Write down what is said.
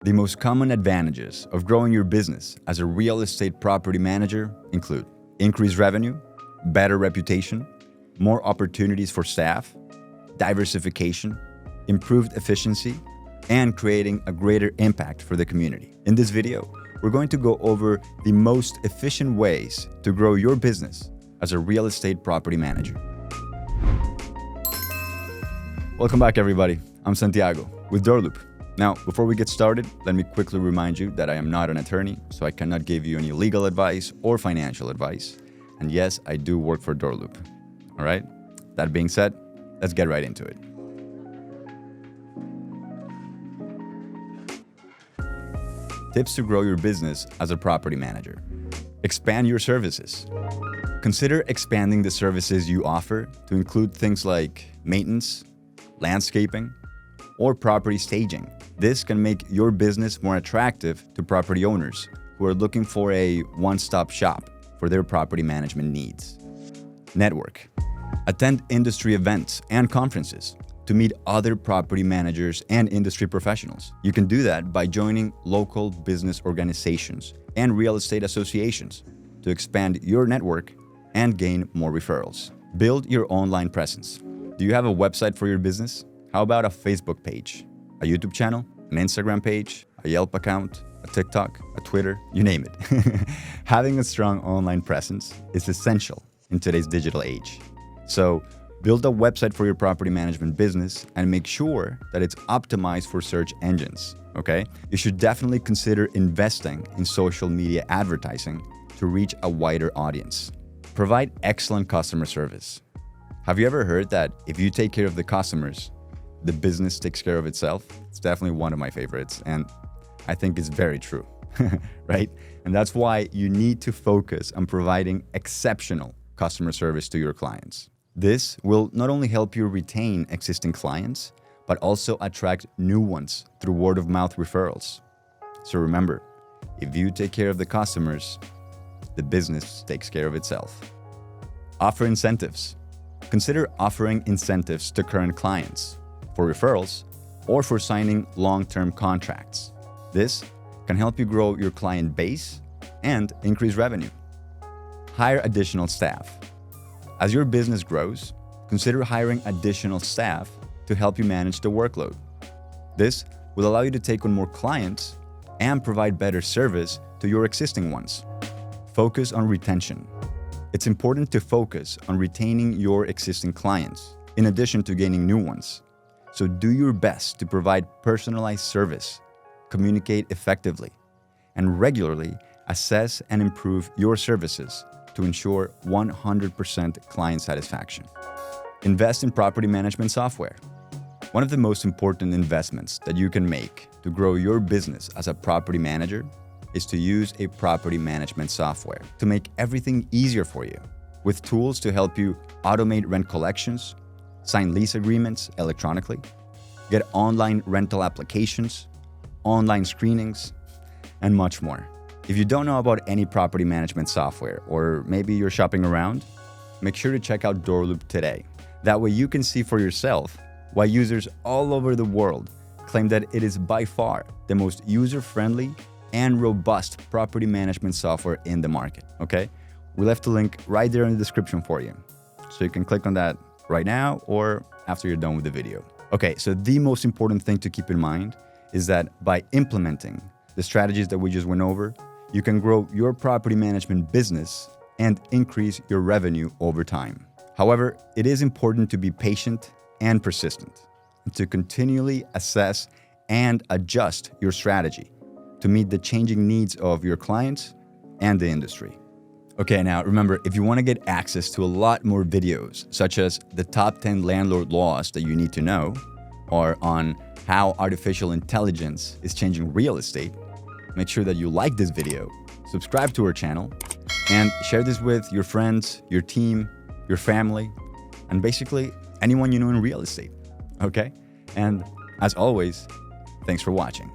The most common advantages of growing your business as a real estate property manager include increased revenue, better reputation, more opportunities for staff, diversification, improved efficiency, and creating a greater impact for the community. In this video, we're going to go over the most efficient ways to grow your business as a real estate property manager. Welcome back, everybody. I'm Santiago with DoorLoop. Now, before we get started, let me quickly remind you that I am not an attorney, so I cannot give you any legal advice or financial advice. And yes, I do work for DoorLoop. All right? That being said, let's get right into it. Tips to grow your business as a property manager. Expand your services. Consider expanding the services you offer to include things like maintenance, landscaping, or property staging. This can make your business more attractive to property owners who are looking for a one-stop shop for their property management needs. Network. Attend industry events and conferences to meet other property managers and industry professionals. You can do that by joining local business organizations and real estate associations to expand your network and gain more referrals. Build your online presence. Do you have a website for your business? How about a Facebook page, a YouTube channel, an Instagram page, a Yelp account, a TikTok, a Twitter, you name it. Having a strong online presence is essential in today's digital age. So build a website for your property management business and make sure that it's optimized for search engines, okay? You should definitely consider investing in social media advertising to reach a wider audience. Provide excellent customer service. Have you ever heard that if you take care of the customers, the business takes care of itself? It's definitely one of my favorites, and I think it's very true, right? And that's why you need to focus on providing exceptional customer service to your clients. This will not only help you retain existing clients, but also attract new ones through word-of-mouth referrals. So remember, if you take care of the customers, the business takes care of itself. Offer incentives. Consider offering incentives to current clients for referrals or for signing long-term contracts. This can help you grow your client base and increase revenue. Hire additional staff. As your business grows, consider hiring additional staff to help you manage the workload. This will allow you to take on more clients and provide better service to your existing ones. Focus on retention. It's important to focus on retaining your existing clients in addition to gaining new ones. So do your best to provide personalized service, communicate effectively, and regularly assess and improve your services to ensure 100% client satisfaction. Invest in property management software. One of the most important investments that you can make to grow your business as a property manager is to use a property management software to make everything easier for you, with tools to help you automate rent collections, sign lease agreements electronically, get online rental applications, online screenings, and much more. If you don't know about any property management software, or maybe you're shopping around, make sure to check out DoorLoop today. That way you can see for yourself why users all over the world claim that it is by far the most user-friendly and robust property management software in the market, okay? We left a link right there in the description for you. So you can click on that right now or after you're done with the video. Okay, so the most important thing to keep in mind is that by implementing the strategies that we just went over, you can grow your property management business and increase your revenue over time. However, it is important to be patient and persistent, and to continually assess and adjust your strategy to meet the changing needs of your clients and the industry. Okay, now remember, if you want to get access to a lot more videos, such as the top 10 landlord laws that you need to know, or on how artificial intelligence is changing real estate, make sure that you like this video, subscribe to our channel, and share this with your friends, your team, your family, and basically anyone you know in real estate, okay? And as always, thanks for watching.